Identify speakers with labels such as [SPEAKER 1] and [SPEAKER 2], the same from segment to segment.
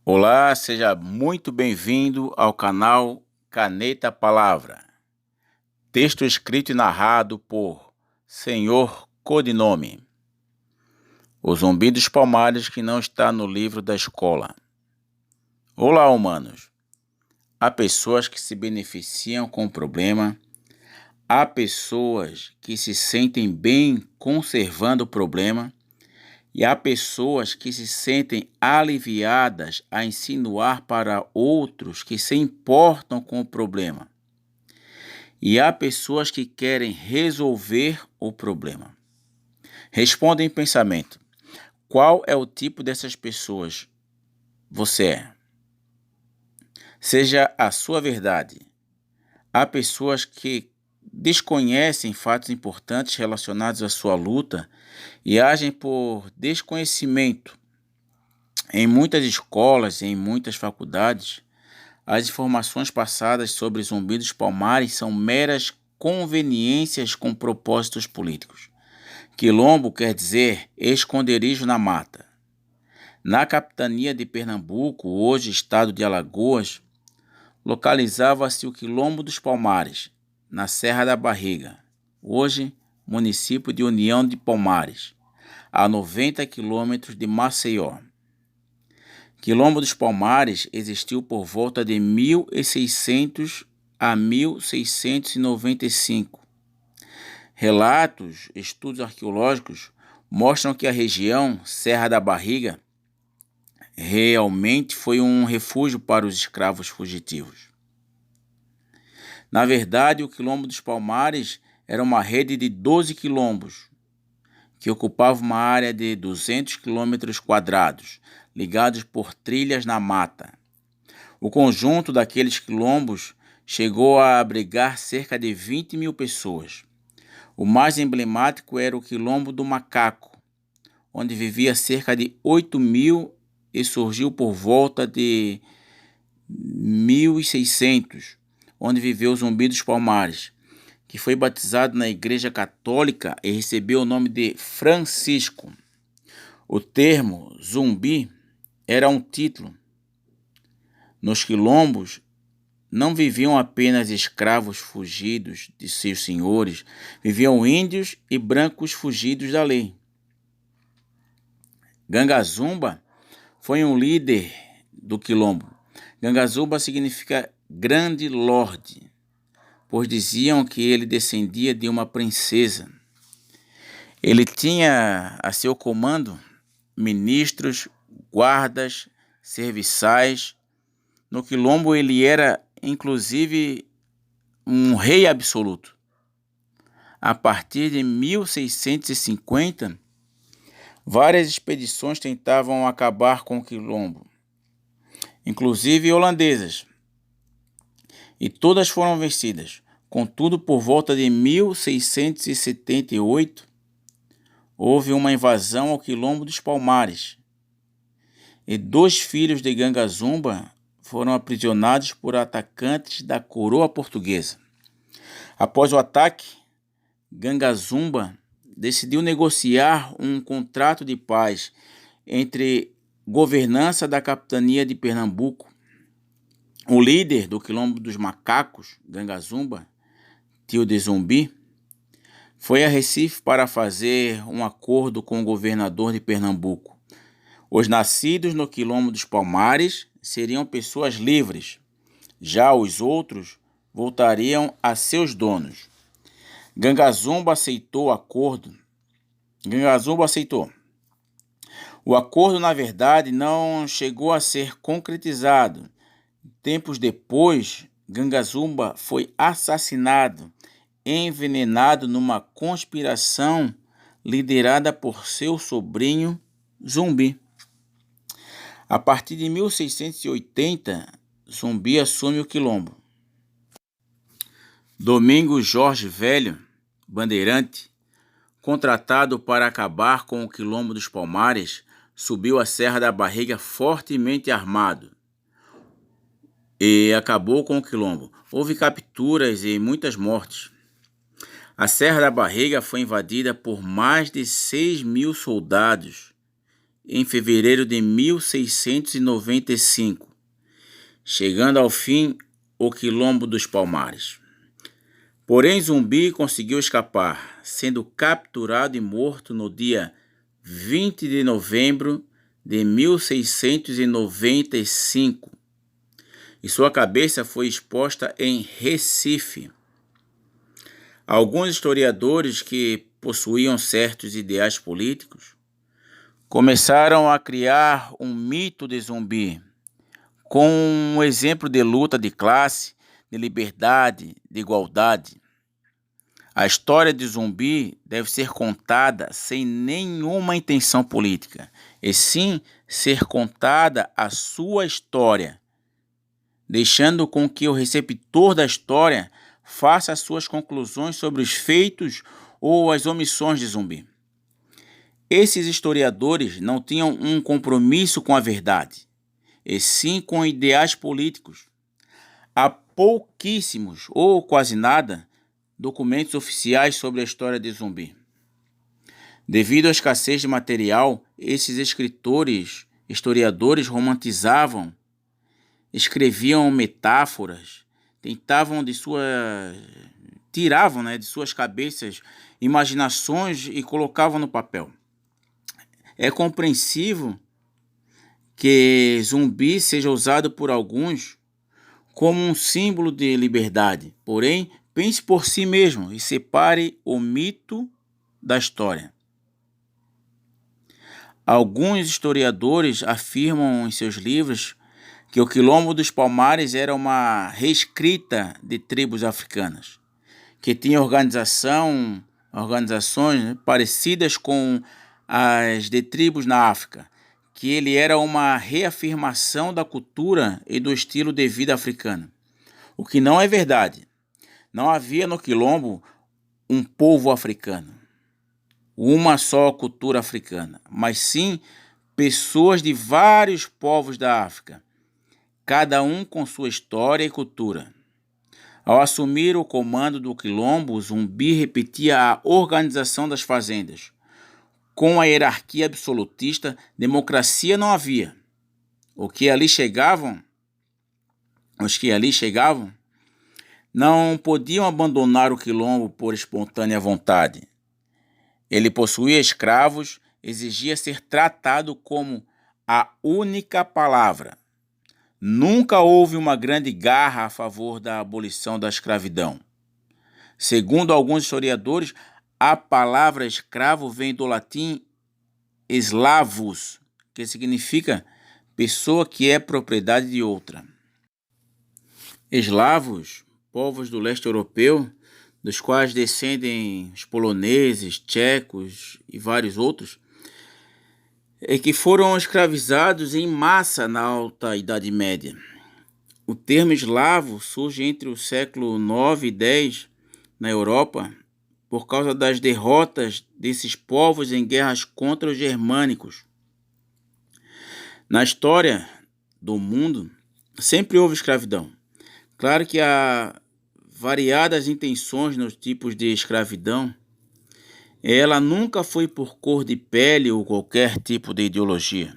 [SPEAKER 1] Olá, seja muito bem-vindo ao canal Caneta Palavra. Texto escrito e narrado por Senhor Codinome. O zumbi dos palmares que não está no livro da escola. Olá, humanos. Há pessoas que se beneficiam com o problema. Há pessoas que se sentem bem conservando o problema. E há pessoas que se sentem aliviadas a insinuar para outros que se importam com o problema. E há pessoas que querem resolver o problema. Responda em pensamento. Qual é o tipo dessas pessoas você é? Seja a sua verdade. Há pessoas que desconhecem fatos importantes relacionados à sua luta e agem por desconhecimento. Em muitas escolas e em muitas faculdades, as informações passadas sobre Zumbi dos Palmares são meras conveniências com propósitos políticos. Quilombo quer dizer esconderijo na mata. Na capitania de Pernambuco, hoje estado de Alagoas, localizava-se o Quilombo dos Palmares, na Serra da Barriga, hoje município de União de Palmares, a 90 quilômetros de Maceió. Quilombo dos Palmares existiu por volta de 1600 a 1695. Relatos, estudos arqueológicos mostram que a região Serra da Barriga realmente foi um refúgio para os escravos fugitivos. Na verdade, o Quilombo dos Palmares era uma rede de 12 quilombos, que ocupava uma área de 200 quilômetros quadrados, ligados por trilhas na mata. O conjunto daqueles quilombos chegou a abrigar cerca de 20 mil pessoas. O mais emblemático era o Quilombo do Macaco, onde vivia cerca de 8 mil e surgiu por volta de 1600, onde viveu o Zumbi dos Palmares, que foi batizado na Igreja Católica e recebeu o nome de Francisco. O termo zumbi era um título. Nos quilombos não viviam apenas escravos fugidos de seus senhores, viviam índios e brancos fugidos da lei. Gangazumba foi um líder do quilombo. Gangazumba significa grande lorde, pois diziam que ele descendia de uma princesa. Ele tinha a seu comando ministros, guardas, serviçais. No quilombo ele era, inclusive, um rei absoluto. A partir de 1650, várias expedições tentavam acabar com o quilombo, inclusive holandesas, e todas foram vencidas. Contudo, por volta de 1678, houve uma invasão ao Quilombo dos Palmares, e 2 filhos de Gangazumba foram aprisionados por atacantes da coroa portuguesa. Após o ataque, Gangazumba decidiu negociar um contrato de paz entre governança da capitania de Pernambuco. O líder do Quilombo dos Macacos, Gangazumba, tio de Zumbi, foi a Recife para fazer um acordo com o governador de Pernambuco. Os nascidos no Quilombo dos Palmares seriam pessoas livres, já os outros voltariam a seus donos. Gangazumba aceitou o acordo. O acordo, na verdade, não chegou a ser concretizado. Tempos depois, Gangazumba foi assassinado, envenenado numa conspiração liderada por seu sobrinho Zumbi. A partir de 1680, Zumbi assume o quilombo. Domingos Jorge Velho, bandeirante, contratado para acabar com o Quilombo dos Palmares, subiu a Serra da Barriga fortemente armado e acabou com o quilombo. Houve capturas e muitas mortes. A Serra da Barriga foi invadida por mais de 6 mil soldados em fevereiro de 1695, chegando ao fim o Quilombo dos Palmares. Porém, Zumbi conseguiu escapar, sendo capturado e morto no dia 20 de novembro de 1695, e sua cabeça foi exposta em Recife. Alguns historiadores que possuíam certos ideais políticos começaram a criar um mito de Zumbi, com um exemplo de luta de classe, de liberdade, de igualdade. A história de Zumbi deve ser contada sem nenhuma intenção política, e sim ser contada a sua história, deixando com que o receptor da história faça as suas conclusões sobre os feitos ou as omissões de Zumbi. Esses historiadores não tinham um compromisso com a verdade, e sim com ideais políticos. Há pouquíssimos, ou quase nada, documentos oficiais sobre a história de Zumbi. Devido à escassez de material, esses historiadores romantizavam, escreviam metáforas, tiravam de suas cabeças imaginações e colocavam no papel. É compreensível que Zumbi seja usado por alguns como um símbolo de liberdade, porém, pense por si mesmo e separe o mito da história. Alguns historiadores afirmam em seus livros que o Quilombo dos Palmares era uma reescrita de tribos africanas, que tinha organizações parecidas com as de tribos na África, que ele era uma reafirmação da cultura e do estilo de vida africano. O que não é verdade. Não havia no Quilombo um povo africano, uma só cultura africana, mas sim pessoas de vários povos da África, cada um com sua história e cultura. Ao assumir o comando do Quilombo, Zumbi repetia a organização das fazendas. Com a hierarquia absolutista, democracia não havia. Os que ali chegavam não podiam abandonar o Quilombo por espontânea vontade. Ele possuía escravos, exigia ser tratado como a única palavra. Nunca houve uma grande garra a favor da abolição da escravidão. Segundo alguns historiadores, a palavra escravo vem do latim eslavus, que significa pessoa que é propriedade de outra. Eslavos, povos do leste europeu, dos quais descendem os poloneses, tchecos e vários outros, que foram escravizados em massa na Alta Idade Média. O termo eslavo surge entre o século IX e X na Europa por causa das derrotas desses povos em guerras contra os germânicos. Na história do mundo, sempre houve escravidão. Claro que há variadas intenções nos tipos de escravidão. Ela nunca foi por cor de pele ou qualquer tipo de ideologia.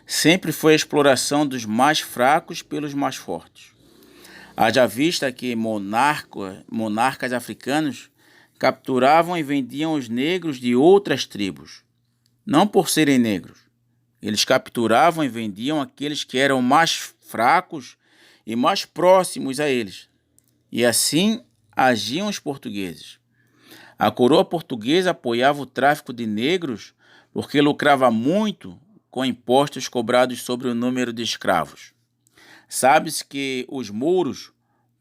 [SPEAKER 1] Sempre foi a exploração dos mais fracos pelos mais fortes. Haja vista que monarcas africanos capturavam e vendiam os negros de outras tribos, não por serem negros. Eles capturavam e vendiam aqueles que eram mais fracos e mais próximos a eles. E assim agiam os portugueses. A coroa portuguesa apoiava o tráfico de negros porque lucrava muito com impostos cobrados sobre o número de escravos. Sabe-se que os mouros,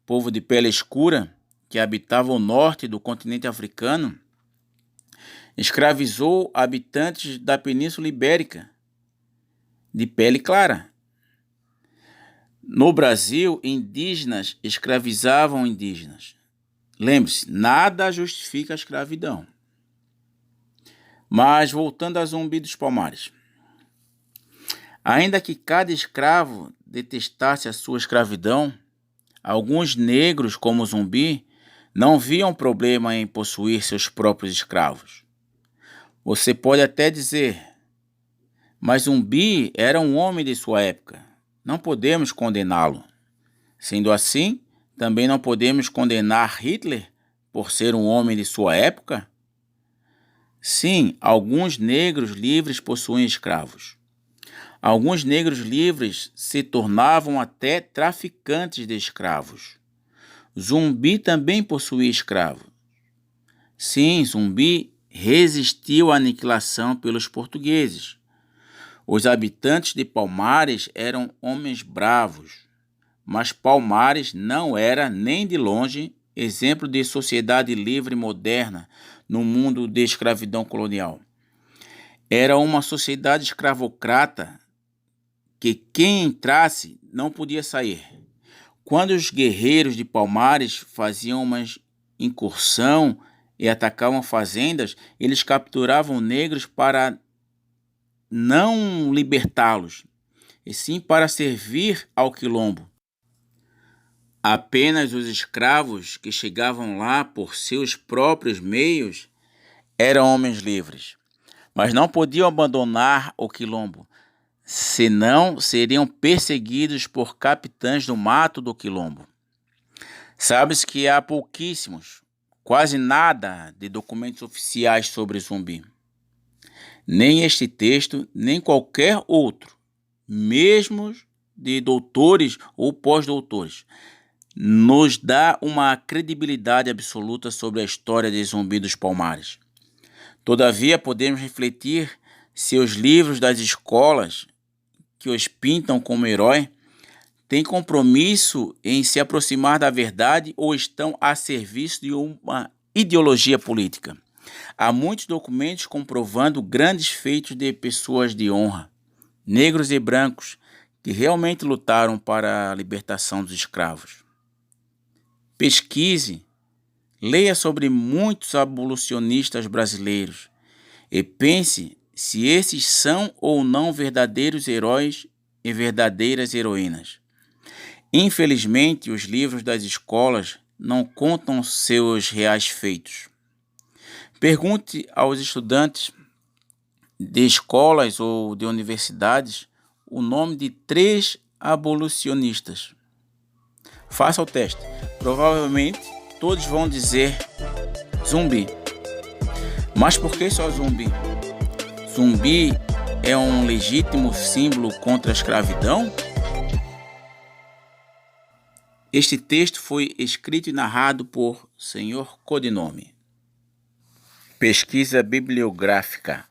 [SPEAKER 1] povo de pele escura, que habitava o norte do continente africano, escravizou habitantes da Península Ibérica, de pele clara. No Brasil, indígenas escravizavam indígenas. Lembre-se, nada justifica a escravidão. Mas voltando a Zumbi dos Palmares. Ainda que cada escravo detestasse a sua escravidão, alguns negros, como Zumbi, não viam problema em possuir seus próprios escravos. Você pode até dizer, Mas Zumbi era um homem de sua época. Não podemos condená-lo. Sendo assim, também não podemos condenar Hitler por ser um homem de sua época? Sim, alguns negros livres possuem escravos. Alguns negros livres se tornavam até traficantes de escravos. Zumbi também possuía escravos. Sim, Zumbi resistiu à aniquilação pelos portugueses. Os habitantes de Palmares eram homens bravos, mas Palmares não era nem de longe exemplo de sociedade livre e moderna no mundo de escravidão colonial. Era uma sociedade escravocrata que quem entrasse não podia sair. Quando os guerreiros de Palmares faziam uma incursão e atacavam fazendas, eles capturavam negros para não libertá-los, e sim para servir ao quilombo. Apenas os escravos que chegavam lá por seus próprios meios eram homens livres, mas não podiam abandonar o quilombo, senão seriam perseguidos por capitães do mato do quilombo. Sabe-se que há pouquíssimos, quase nada de documentos oficiais sobre Zumbi. Nem este texto, nem qualquer outro, mesmo de doutores ou pós-doutores, nos dá uma credibilidade absoluta sobre a história de Zumbi dos Palmares. Todavia, podemos refletir se os livros das escolas que os pintam como herói têm compromisso em se aproximar da verdade ou estão a serviço de uma ideologia política. Há muitos documentos comprovando grandes feitos de pessoas de honra, negros e brancos, que realmente lutaram para a libertação dos escravos. Pesquise, leia sobre muitos abolicionistas brasileiros e pense se esses são ou não verdadeiros heróis e verdadeiras heroínas. Infelizmente, os livros das escolas não contam seus reais feitos. Pergunte aos estudantes de escolas ou de universidades o nome de 3 abolicionistas. Faça o teste. Provavelmente todos vão dizer Zumbi. Mas por que só Zumbi? Zumbi é um legítimo símbolo contra a escravidão? Este texto foi escrito e narrado por Sr. Codinome. Pesquisa bibliográfica.